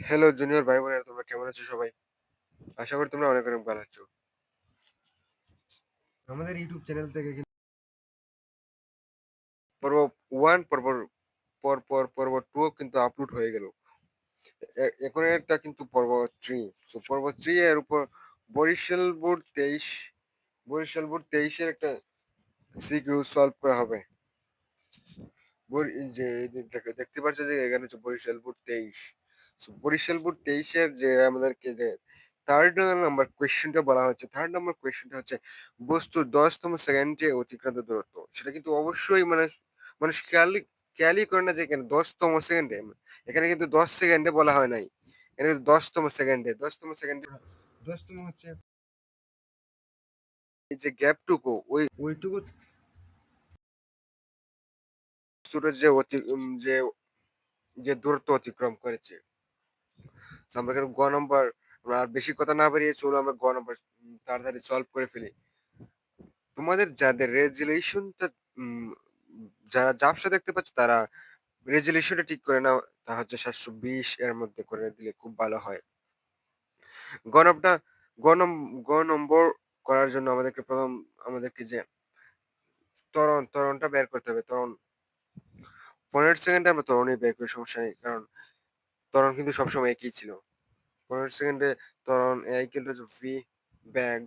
Hello junior ভাই বোনেরা, তোমরা কেমন আছো সবাই? আশা করি তোমরা অনেক অনেক ভালো আছো। আমাদের ইউটিউব চ্যানেল থেকে কিন্তু পর্ব 1 পর্ব 2 কিন্তু আপলোড হয়ে গেল। এখন একটা কিন্তু পর্ব 3। সো পর্ব 3 এর উপর বরিশাল বোর্ড 23 এর একটা সিকিউ সলভ করা হবে। যে দেখতে পাচ্ছ যে এখানে হচ্ছে Barishal board 23। So Barishal board 23 এর যে আমাদেরকে যে থার্ড নাম্বার কোয়েশ্চেনটা বলা হচ্ছে, থার্ড নাম্বার কোয়েশ্চেনটা হচ্ছে বস্তুর 10তম সেকেন্ডে অতিক্রান্ত দূরত্ব। সেটা কিন্তু অবশ্যই মানে মানুষ খেয়ালই করে না যে এখানে 10তম সেকেন্ডে, এখানে কিন্তু 10 সেকেন্ডে বলা হয় নাই, এখানে কিন্তু 10তম সেকেন্ডে 10তম হচ্ছে এই যে গ্যাপটুকু ওইটুকু বস্তুটা যে যে দূরত্ব অতিক্রম করেছে। তো আমরা এখানে গ নম্বর, আমরা আর বেশি কথা না বাড়িয়ে চলো আমরা গ নম্বর তাড়াতাড়ি সলভ করে ফেলি। তোমাদের যাদের রেজুলেশনটা যারা ঝাপসা দেখতে পাচ্ছ তারা রেজুলেশনটা ঠিক করে নাও, তা হচ্ছে 720 এর মধ্যে করে দিলে খুব ভালো হয়। গ নম্বরটা গ নম্বর করার জন্য আমাদেরকে প্রথম আমাদেরকে যে ত্বরণটা বের করতে হবে। ত্বরণ 15 সেকেন্ডে আমরা ত্বরণই বের করি, সমস্যা নেই, কারণ ত্বরণ কিন্তু সবসময় একই ছিল। 15 সেকেন্ডে ত্বরণ এ ইকুয়াল টু ভি ব্যাগ,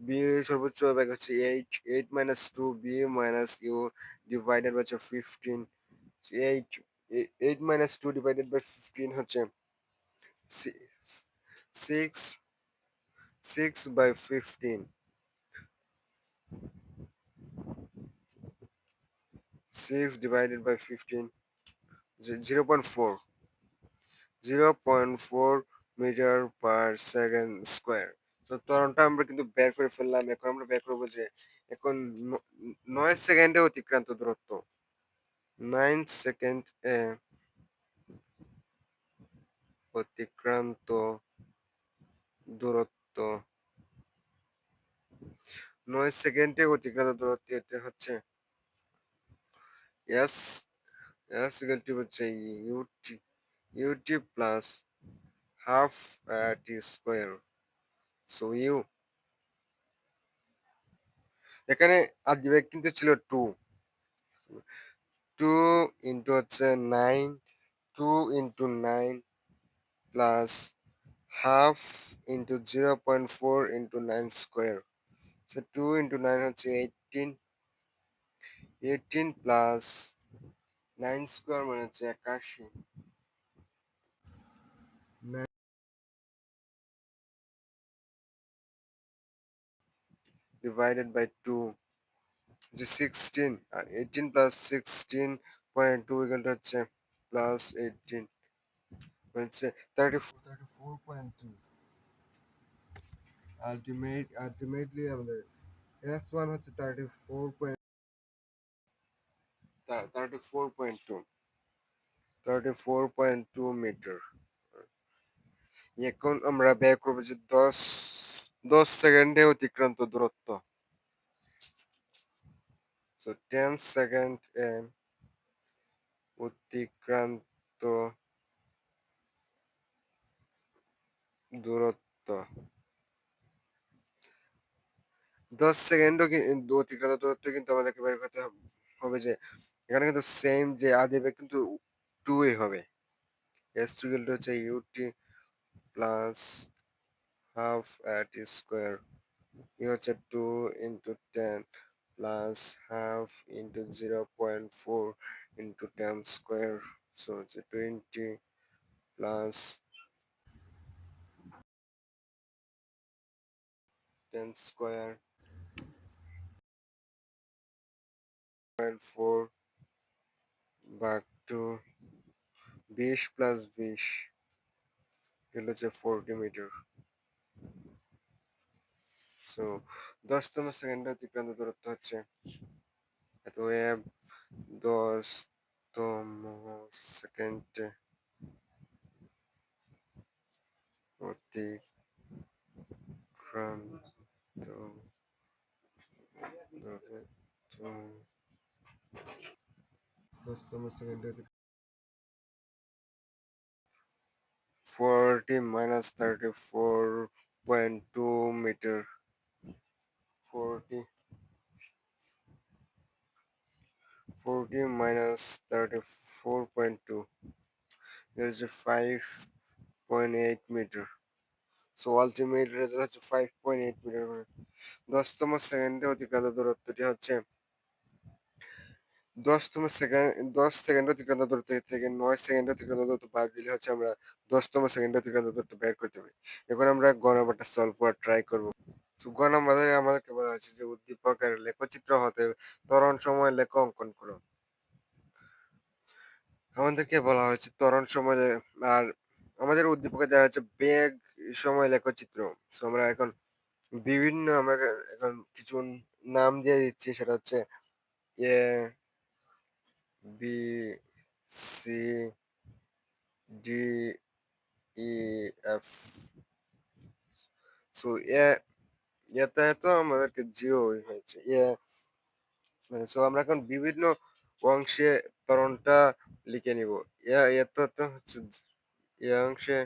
বি সর্বোচ্চ ব্যাগ হচ্ছে 8 minus 2 v minus u divided by 15। 8 8 minus 2 divided by 15 হচ্ছে 6 by 15। 6 divided by 15, 0.4 metre per second square. তো ত্বরণটা আমরা কিন্তু বের করে ফেললাম। এখন আমরা বের করবো যে এখন 9 সেকেন্ডে অতিক্রান্ত দূরত্ব। 9 সেকেন্ড এ অতিক্রান্ত দূরত্ব, 9 সেকেন্ডে অতিক্রান্ত দূরত্ব এটা হচ্ছে এস ইকুয়াল টু হচ্ছে ইউটি প্লাস হাফ টি স্কোয়ার। সো এখানে আদিবে কিন্তু ছিল 2, 2 ইন্টু হচ্ছে 9, 2 into 9 plus half into 0.4 into 9 square. So 2 into 9 হচ্ছে 18, 18 প্লাস 9 স্কোয়ার মানে হচ্ছে 81 ডিভাইডেড বাই 2 যে 16, আর 18 প্লাস 16.2 ইকুয়াল টু হচ্ছে প্লাস 18 হচ্ছে 34.2। আলটিমেটলি আমাদের S1 হচ্ছে 34.2 মিটার। এখন আমরা বের করবো যে 10 সেকেন্ডে অতিক্রান্ত দূরত্ব। তো 10 সেকেন্ড এ অতিক্রান্ত দূরত্ব, 10 সেকেন্ডও অতিক্রান্ত দূরত্ব কিন্তু আমাদেরকে বের করতে হবে যে এখানে কিন্তু সেম যে আদিবে কিন্তু 2 হবে। এস টু হচ্ছে ইউটি প্লাস হাফ এট স্কোয়ার, ই হচ্ছে 2 into 10 plus half into 0.4 into 10 square. So হচ্ছে 20 প্লাস 10 স্কোয়ার 0.4 ভাগ 2, 20 প্লাস 20 এগুলো হচ্ছে 40 মিটার। সো 10তম সেকেন্ডে অতিক্রান্ত দূরত্ব হচ্ছে অতএব 10তম সেকেন্ডে অতিক্রান্ত দূরত্ব, 10তম সেকেন্ডে 40 minus 34.2 meter. 40 40 minus 34.2 is 5.8 meter. So ultimate result হচ্ছে 5.8 মিটার। 10তম সেকেন্ডে অতিক্রান্ত দূরত্বটি হচ্ছে 10 সেকেন্ড অতিক্রান্ত দূরত্ব থেকে 9 সেকেন্ড অতিক্রান্ত দূরত্ব বাদ দিলে হচ্ছে আমরা 10তম সেকেন্ড অতিক্রান্ত দূরত্ব বের করতে পারি। এখন আমরা গ নাম্বারটা সলভ করার ট্রাই করব। তো গ নাম্বারে আমাদেরকে বলা হয়েছে যে উদ্দীপকের লেখচিত্র হতে ত্বরণ সময় লেখ অঙ্কন করো। আমাদেরকে বলা হয়েছে ত্বরণ সময় আর আমাদের উদ্দীপকে দেওয়া হচ্ছে বেগ সময় লেখচিত্র। সো আমরা এখন আমরা এখন কিছু নাম দিয়ে দিচ্ছি, সেটা হচ্ছে A B C D E F. So এতে তো আমাদেরকে জিরো হয়েছে সো আমরা এখন বিভিন্ন অংশে ত্বরণটা লিখে নিব। এত হচ্ছে এ অংশে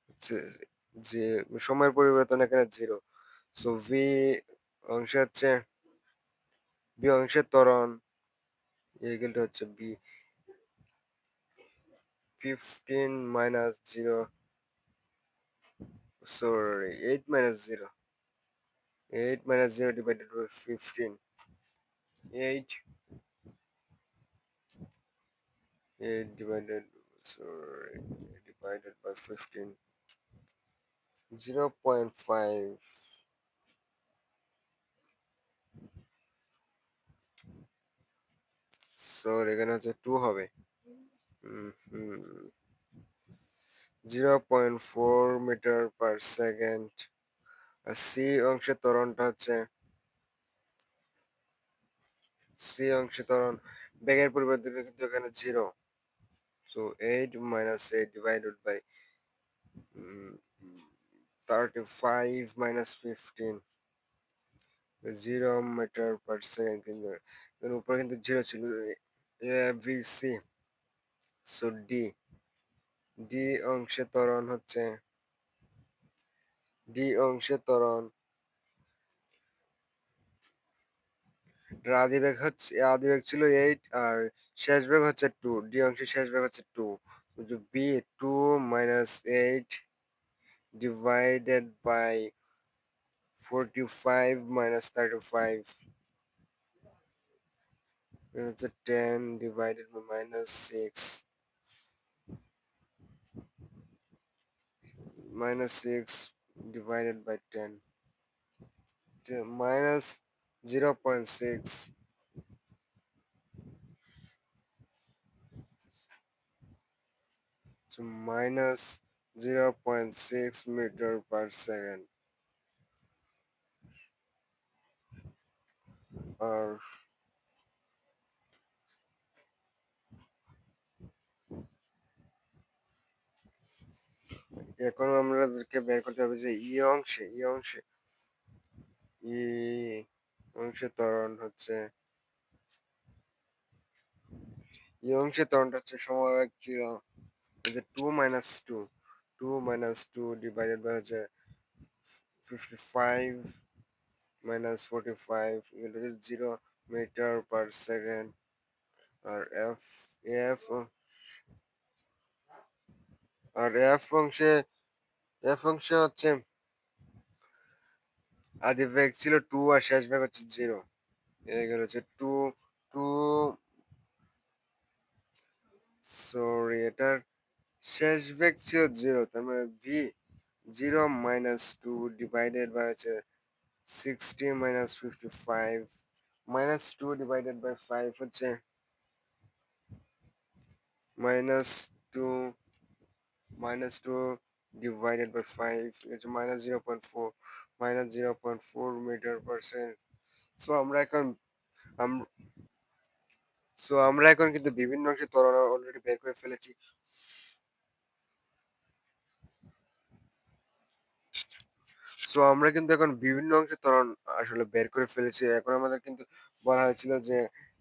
হচ্ছে যে সময়ের পরিবর্তন এখানে জিরো। সো অংশে হচ্ছে বি অংশের ত্বরণ ইকুয়াল হচ্ছে B 15 minus 0, sorry, 8 minus 0, 8 minus 0 divided by 15, 8 8 divided, sorry, divided by 15, 0.5, sorry, এখানে হচ্ছে 2 হবে। হুম 0.4 মিটার পার সেকেন্ড। আর সি অংশে ত্বরণ বেগের পরিবর্তন কিন্তু এখানে zero. So 8 minus 8 divided by 35 minus 15, 0 metre per second, কিন্তু এর উপরে কিন্তু জিরো ছিল। A B C. So D অংশে ত্বরণ হচ্ছে ডি অংশে ত্বরণ আদিবেগ ছিল 8 আর শেষ বেগ হচ্ছে 2। ডি অংশের শেষ বেগ হচ্ছে 2। B 2 minus 8 divided by 45 minus 35, it হচ্ছে 10 divided by minus 6, minus 6 divided by 10, minus 0.6, so minus 0.6 meter per second, আর এখন আমাদেরকে বের করতে হবে যে ই অংশে ত্বরণ হচ্ছে সমবেগ ছিল যে 2 minus 2 divided by হচ্ছে 55 minus 45 equal to 0 meter per second। R F R F অংশে হচ্ছে আদি বেগ ছিল 2 আর শেষ বেগ হচ্ছে 0। এগুলো হচ্ছে 2 সরি, এটার শেষ বেগ ছিল 0, তার মানে ভি 0 minus 2 divided by হচ্ছে 60 minus 55 minus 2 divided by 5 হচ্ছে minus 2 minus 2 divided by 5 is minus 0.4, minus 0.4 meter per second। So আমরা এখন আম- আমরা এখন কিন্তু বিভিন্ন অংশে ত্বরণ অলরেডি বের করে ফেলেছি। আমরা কিন্তু এখন বিভিন্ন অংশে ত্বরণ আসলে বের করে ফেলেছি। এখন আমাদের কিন্তু বলা হয়েছিল যে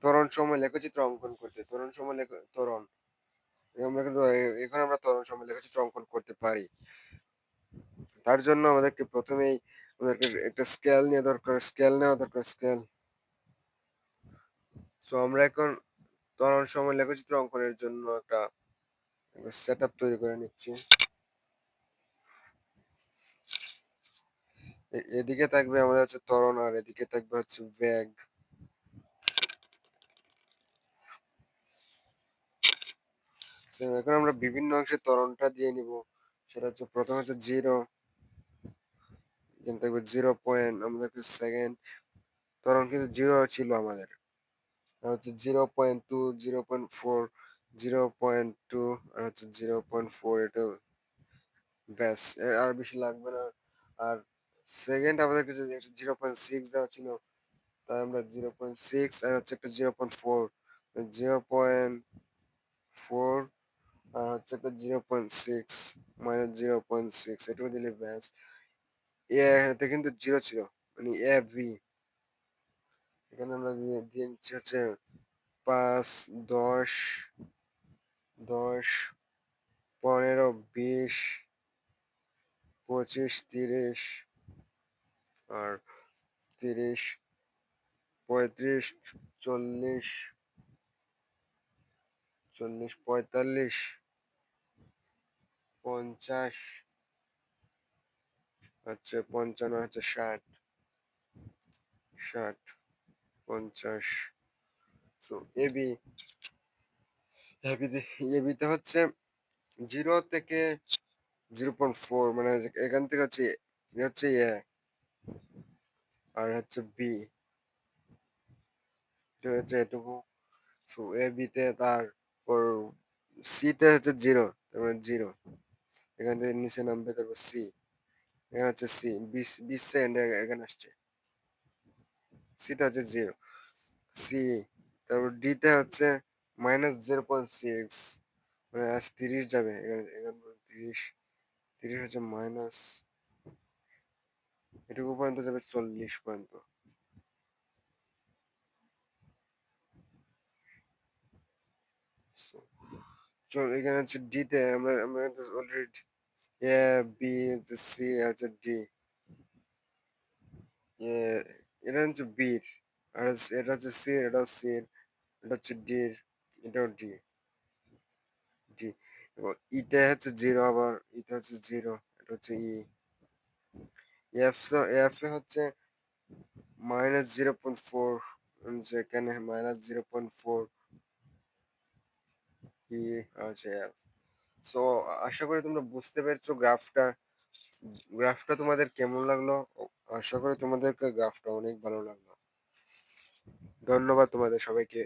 ত্বরণ সময় লেখচিত্র অঙ্কন করতে। ত্বরণ সময় ত্বরণ আমরা কিন্তু এখন আমরা ত্বরণ সময় লেখচিত্র অঙ্কন করতে পারি। তার জন্য আমাদেরকে ১ম এই আমাদেরকে একটা স্কেল নেয়া দরকার, স্কেল নেওয়া দরকার, স্কেল। সো আমরা এখন ত্বরণ সময় লেখচিত্র অঙ্কনের জন্য একটা সেটআপ তৈরি করে নিচ্ছি। এদিকে থাকবে আমাদের হচ্ছে ত্বরণ আর এদিকে থাকবে হচ্ছে বেগ। সো এখন আমরা বিভিন্ন অংশে ত্বরণটা দিয়ে নিব। সেটা হচ্ছে ১ম হচ্ছে 0, এখানে থাকবে 0 পয়েন্ট আমাদেরকে সেকেন্ড ত্বরণ কিন্তু 0 ছিল আমাদের। আর হচ্ছে 0.2, 0.4, 0.2 আর হচ্ছে 0.4 এটা ব্যাস। আর বেশি লাগবে না। আর সেকেন্ড আমাদের কাছে যে একটা 0.6 দেওয়া ছিল, তাই আমরা 0.6 আর হচ্ছে একটা 0.4, 0.4 আর হচ্ছে একটা 0.6 মাইনাস 0.6 এটুকু দিলে ব্যাস। এতে কিন্তু 0 ছিল। মানে এভি এখানে আমরা দিয়ে নিচ্ছি হচ্ছে ৫, ১০, ১০, ১৫, ২০, ২৫, ৩০ আর ৩০, ৩৫, ৪০, ৪০, ৪৫, ৫০ হচ্ছে ৫৫ হচ্ছে ৬০, ৬০, ৫০। সো এবি তে হচ্ছে 0 থেকে 0.4 মানে এখান থেকে হচ্ছে এ হচ্ছে এ আর হচ্ছে বি, এটা হচ্ছে এটুকু। সো এ বি তে তারপর সি তে হচ্ছে 0, তার মানে 0 এখান থেকে নিচে নামবে, তারপর সি এখানে হচ্ছে সি 20 সেকেন্ড এখানে আসছে, সি তে হচ্ছে 0 সি। তারপর ডি তে হচ্ছে -0.6 মানে আজ 30 যাবে এখানে, এখানে 30, 30 হচ্ছে মাইনাস এটুকু পর্যন্ত যাবে 40 পর্যন্ত। So, চল এখানে হচ্ছে ডি তে আমরা কিন্তু অলরেডি এ বি সি হচ্ছে ডি, এ এটা হচ্ছে বির আর এটা হচ্ছে সি, এটাও সি, এটা হচ্ছে ডির, এটাও ডি, ডি। এবং ইতে হচ্ছে 0, আবার ইতে হচ্ছে 0, এটা হচ্ছে ই। এফ তো এফ এ হচ্ছে -0.4 যেখানে -0.4 ই আছে এফ। সো আশা করি তোমরা বুঝতে পেরেছো গ্রাফটা। গ্রাফটা তোমাদের কেমন লাগলো? আশা করি তোমাদেরকে গ্রাফটা অনেক ভালো লাগলো। ধন্যবাদ তোমাদের সবাইকে।